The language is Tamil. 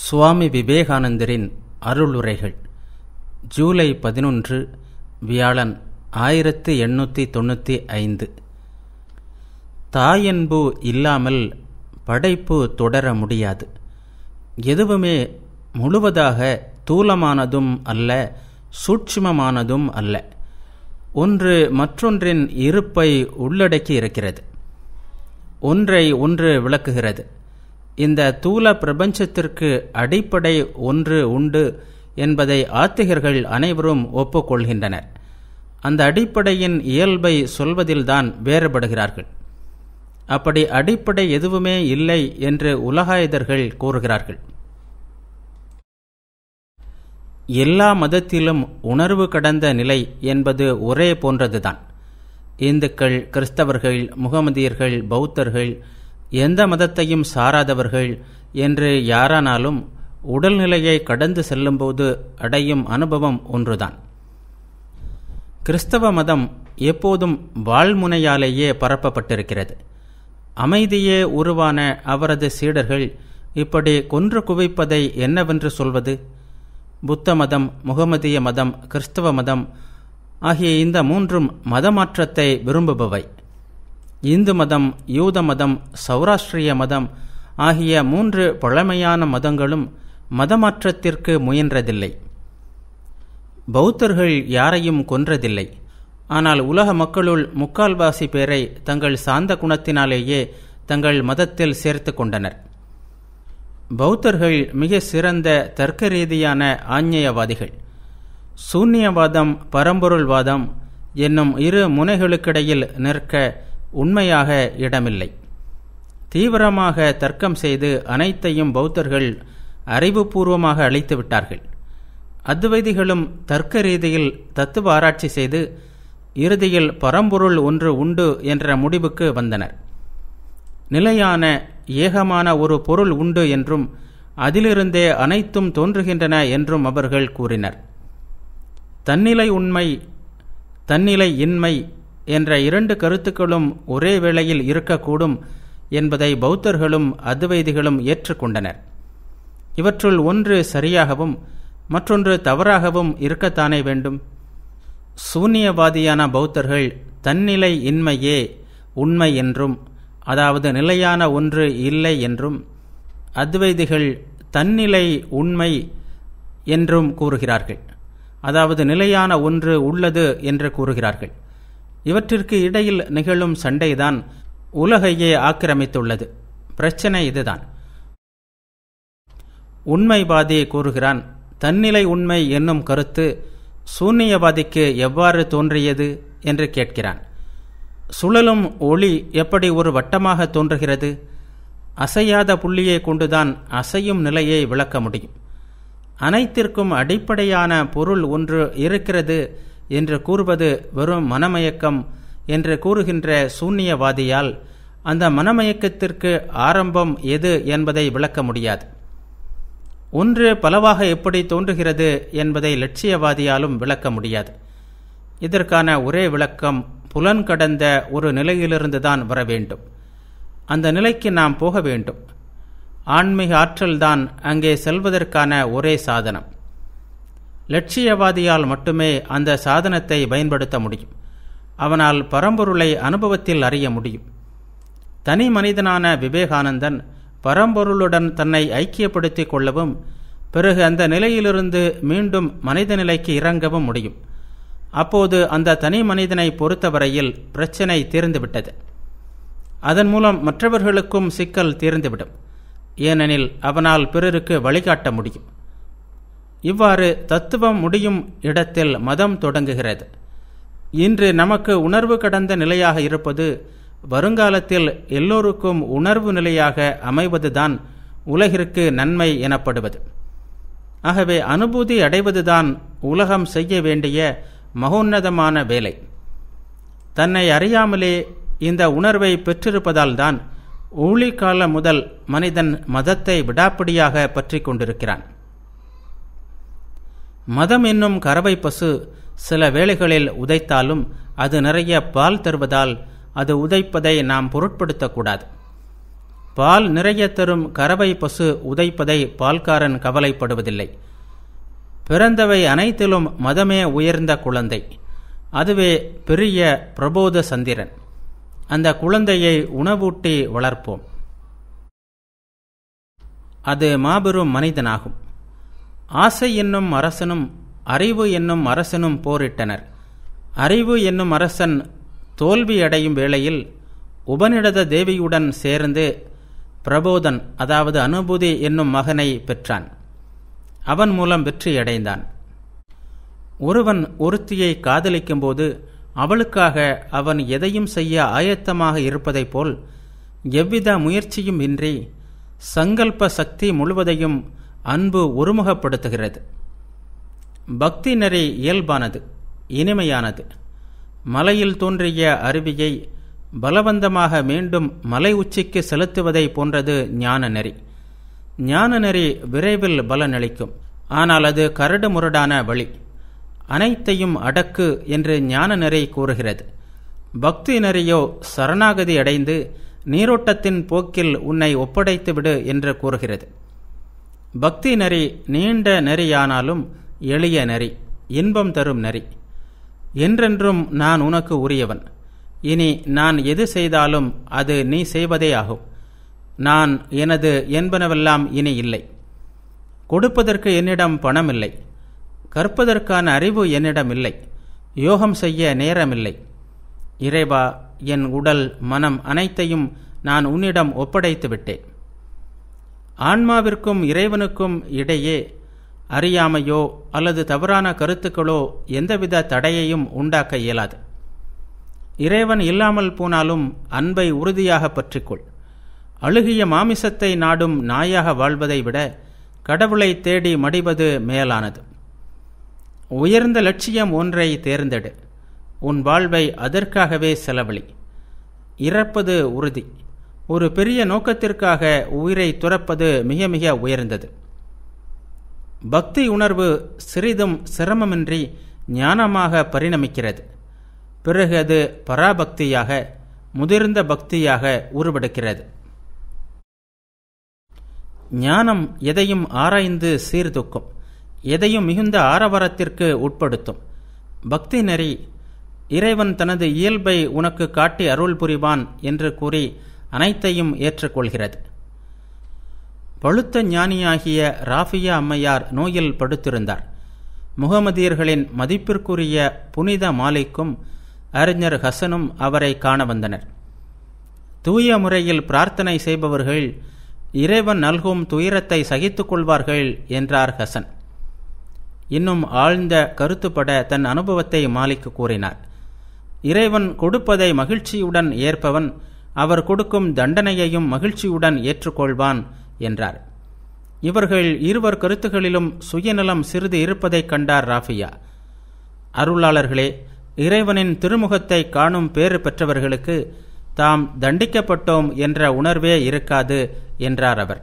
சுவாமி விவேகானந்தரின் அருளுரைகள் ஜூலை 11 வியாழன் 1895. தாயன்பு இல்லாமல் படைப்பு தொடர முடியாது. எதுவுமே முழுவதாக தூலமானதும் அல்ல, சூட்சுமமானதும் அல்ல. ஒன்று மற்றொன்றின் இருப்பை உள்ளடக்கி இருக்கிறது. ஒன்றை ஒன்று விளக்குகிறது. இந்த தூல பிரபஞ்சத்திற்கு அடிப்படை ஒன்று உண்டு என்பதை ஆத்திகர்கள் அனைவரும் ஒப்புக்கொள்கின்றனர். அந்த அடிப்படையின் இயல்பை சொல்வதில்தான் வேறுபடுகிறார்கள். அப்படி அடிப்படை எதுவுமே இல்லை என்று உலகாயுதர்கள் கூறுகிறார்கள். எல்லா மதத்திலும் உணர்வு கடந்த நிலை என்பது ஒரே போன்றதுதான். இந்துக்கள், கிறிஸ்தவர்கள், முகமதியர்கள், பௌத்தர்கள், எந்த மதத்தையும் சாராதவர்கள் என்று யாரானாலும் உடல்நிலையை கடந்து செல்லும்போது அடையும் அனுபவம் ஒன்றுதான். கிறிஸ்தவ மதம் எப்போதும் வாழ்முனையாலேயே பரப்பப்பட்டிருக்கிறது. அமைதியே உருவான அவரது சீடர்கள் இப்படி கொன்று குவிப்பதை என்னவென்று சொல்வது? புத்த மதம், முகமதிய மதம், கிறிஸ்தவ மதம் ஆகிய இந்த மூன்றும் மதமாற்றத்தை விரும்புபவை. இந்து மதம், யூத மதம், சௌராஷ்டிரிய மதம் ஆகிய மூன்று பழமையான மதங்களும் மதமாற்றத்திற்கு முயன்றதில்லை. பௌத்தர்கள் யாரையும் கொன்றதில்லை. ஆனால் உலக மக்களுள் முக்கால்வாசி பேரை தங்கள் சாந்த குணத்தினாலேயே தங்கள் மதத்தில் சேர்த்து கொண்டனர். பௌத்தர்கள் மிக சிறந்த தர்க்க ரீதியான ஆஞ்ஞேயவாதிகள். சூன்யவாதம், பரம்பொருள்வாதம் என்னும் இரு முனைகளுக்கிடையில் நிற்க உண்மையாக இடமில்லை. தீவிரமாக தர்க்கம் செய்து அனைத்தையும் பௌத்தர்கள் அறிவுபூர்வமாக அழித்து விட்டார்கள். அத்வைதிகளும் தர்க்க ரீதியில் தத்துவ ஆராய்ச்சி செய்து இறுதியில் பரம்பொருள் ஒன்று உண்டு என்ற முடிவுக்கு வந்தனர். நிலையான ஏகமான ஒரு பொருள் உண்டு என்றும் அதிலிருந்தே அனைத்தும் தோன்றுகின்றன என்றும் அவர்கள் கூறினர். தன்னிலை உண்மை, தன்னிலை இன்மை என்ற இரண்டு கருத்துக்களும் ஒரே வேளையில் இருக்கக்கூடும் என்பதை பௌத்தர்களும் அத்வைதிகளும் ஏற்றுக்கொண்டனர். இவற்றுள் ஒன்று சரியாகவும் மற்றொன்று தவறாகவும் இருக்கத்தானே வேண்டும். சூன்யவாதியான பௌத்தர்கள் தன்னிலை இன்மையே உண்மை என்றும், அதாவது நிலையான ஒன்று இல்லை என்றும், அத்வைதிகள் தன்னிலை உண்மை என்றும் கூறுகிறார்கள், அதாவது நிலையான ஒன்று உள்ளது என்று கூறுகிறார்கள். இவற்றிற்கு இடையில் நிகழும் சண்டைதான் உலகையே ஆக்கிரமித்துள்ளது. பிரச்சனை இதுதான். உண்மைவாதி கூறுகிறான், தன்னிலை உண்மை என்னும் கருத்து சூன்யவாதிக்கு எவ்வாறு தோன்றியது என்று கேட்கிறான். சுழலும் ஒளி எப்படி ஒரு வட்டமாக தோன்றுகிறது? அசையாத புள்ளியை கொண்டுதான் அசையும் நிலையை விளக்க முடியும். அனைத்திற்கும் அடிப்படையான பொருள் ஒன்று இருக்கிறது என்று கூறுவது வெறும் மனமயக்கம் என்று கூறுகின்ற சூன்யவாதியால் அந்த மனமயக்கத்திற்கு ஆரம்பம் எது என்பதை விளக்க முடியாது. ஒன்று பலவாக எப்படி தோன்றுகிறது என்பதை லட்சியவாதியாலும் விளக்க முடியாது. இதற்கான ஒரே விளக்கம் புலன் கடந்த ஒரு நிலையிலிருந்துதான் வர வேண்டும். அந்த நிலைக்கு நாம் போக வேண்டும். ஆன்மீக ஆற்றல்தான் அங்கே செல்வதற்கான ஒரே சாதனம். லட்சியவாதியால் மட்டுமே அந்த சாதனத்தை பயன்படுத்த முடியும். அவனால் பரம்பொருளை அனுபவத்தில் அறிய முடியும். தனி மனிதனான விவேகானந்தன் பரம்பொருளுடன் தன்னை ஐக்கியப்படுத்திக் கொள்ளவும் பிறகு அந்த நிலையிலிருந்து மீண்டும் மனித நிலைக்கு இறங்கவும் முடியும். அப்போது அந்த தனி மனிதனை பொறுத்தவரையில் பிரச்சனை தீர்ந்துவிட்டது. அதன் மூலம் மற்றவர்களுக்கும் சிக்கல் தீர்ந்துவிடும். ஏனெனில் அவனால் பிறருக்கு வழிகாட்ட முடியும். இவ்வாறு தத்துவம் முடியும் இடத்தில் மதம் தொடங்குகிறது. இன்று நமக்கு உணர்வு கடந்த நிலையாக இருப்பது வருங்காலத்தில் எல்லோருக்கும் உணர்வு நிலையாக அமைவதுதான் உலகிற்கு நன்மை எனப்படுவது. ஆகவே அனுபூதி அடைவதுதான் உலகம் செய்ய வேண்டிய மகோன்னதமான வேலை. தன்னை அறியாமலே இந்த உணர்வை பெற்றிருப்பதால் தான் ஊழிக்கால முதல் மனிதன் மதத்தை விடாப்பிடியாக பற்றி கொண்டிருக்கிறான். மதம் என்னும் கறவை பசு சில வேளைகளில் உதைத்தாலும் அது நிறைய பால் தருவதால் அது உதைப்பதை நாம் பொருட்படுத்தக்கூடாது. பால் நிறைய தரும் கறவை பசு உதைப்பதை பால்காரன் கவலைப்படுவதில்லை. பிறந்தவை அனைத்திலும் மதமே உயர்ந்த குழந்தை, அதுவே பெரிய பிரபோத சந்திரன். அந்த குழந்தையை உணவூட்டி வளர்ப்போம். அது மாபெரும் மனிதனாகும். ஆசை என்னும் அரசனும் அறிவு என்னும் அரசனும் போரிட்டனர். அறிவு என்னும் அரசன் தோல்வியடையும் வேளையில் உபநிடத தேவியுடன் சேர்ந்து பிரபோதன், அதாவது அனுபூதி என்னும் மகனை பெற்றான். அவன் மூலம் வெற்றியடைந்தான். ஒருவன் ஒருத்தியை காதலிக்கும்போது அவளுக்காக அவன் எதையும் செய்ய ஆயத்தமாக இருப்பதைப் போல் எவ்வித முயற்சியும் இன்றி சங்கல்ப சக்தி முழுவதையும் அன்பு ஒருமுகப்படுத்துகிறது. பக்தி நெறி இயல்பானது, இனிமையானது. மலையில் தோன்றிய அருவியை பலவந்தமாக மீண்டும் மலை உச்சிக்கு செலுத்துவதை போன்றது ஞான நெறி. ஞான நெறி விரைவில் பலனளிக்கும், ஆனால் அது கரடு முரடான வழி. அனைத்தையும் அடக்கு என்று ஞான நெறி கூறுகிறது. பக்தி நெறியோ சரணாகதி அடைந்து நீரோட்டத்தின் போக்கில் உன்னை ஒப்படைத்து விடு என்று கூறுகிறது. பக்தி நெறி நீண்ட நெறியானாலும் எளிய நெறி, இன்பம் தரும் நெறி. என்றென்றும் நான் உனக்கு உரியவன், இனி நான் எது செய்தாலும் அது நீ செய்வதே ஆகும். நான் எனது என்பனவெல்லாம் இனி இல்லை. கொடுப்பதற்கு என்னிடம் பணம் இல்லை, கற்பதற்கான அறிவு என்னிடம் இல்லை, யோகம் செய்ய நேரமில்லை. இறைவா, என் உடல் மனம் அனைத்தையும் நான் உன்னிடம் ஒப்படைத்து விட்டேன். ஆன்மாவிற்கும் இறைவனுக்கும் இடையே அறியாமையோ அல்லது தவறான கருத்துக்களோ எந்தவித தடையையும் உண்டாக்க இயலாது. இறைவன் இல்லாமல் போனாலும் அன்பை உறுதியாக பற்றிக்கொள். அழுகிய மாமிசத்தை நாடும் நாயாக வாழ்வதை விட கடவுளை தேடி மடிவது மேலானது. உயர்ந்த லட்சியம் ஒன்றை தேர்ந்தெடு. உன் வாழ்வை அதற்காகவே செலவழி. இறப்பது உறுதி. ஒரு பெரிய நோக்கத்திற்காக உயிரை துறப்பது மிக மிக உயர்ந்தது. பக்தி உணர்வு சிறிதும் சிரமமின்றி ஞானமாக பரிணமிக்கிறது. பிறகு அது பராபக்தியாக, முதிர்ந்த பக்தியாக உருவெடுக்கிறது. ஞானம் எதையும் ஆராய்ந்து சீர்தூக்கும், எதையும் மிகுந்த ஆரவாரத்திற்கு உட்படுத்தும். பக்தி நெறி இறைவன் தனது இயல்பை உனக்கு காட்டி அருள் புரிவான் என்று கூறி அனைத்தையும் ஏற்றுக்கொள்கிறது. பழுத்த ஞானியாகிய ராஃபியா அம்மையார் நோயில் படுத்திருந்தார். முகமதியர்களின் மதிப்பிற்குரிய புனித மாலிக்கும் அறிஞர் ஹசனும் அவரை காண வந்தனர். தூய முறையில் பிரார்த்தனை செய்பவர்கள் இறைவன் நல்கும் துயரத்தை சகித்துக் கொள்வார்கள் என்றார் ஹசன். இன்னும் ஆழ்ந்த கருத்துப்பட தன் அனுபவத்தை மாலிக் கூறினார். இறைவன் கொடுப்பதை மகிழ்ச்சியுடன் ஏற்பவன் அவர் கொடுக்கும் தண்டனையையும் மகிழ்ச்சியுடன் ஏற்றுக்கொள்வான் என்றார். இவர்கள் இருவர் கருத்துகளிலும் சுயநலம் சிறிது இருப்பதைக் கண்டார் ராஃபியா. அருளாளர்களே, இறைவனின் திருமுகத்தை காணும் பேறு பெற்றவர்களுக்கு தாம் தண்டிக்கப்பட்டோம் என்ற உணர்வே இருக்காது என்றார் அவர்.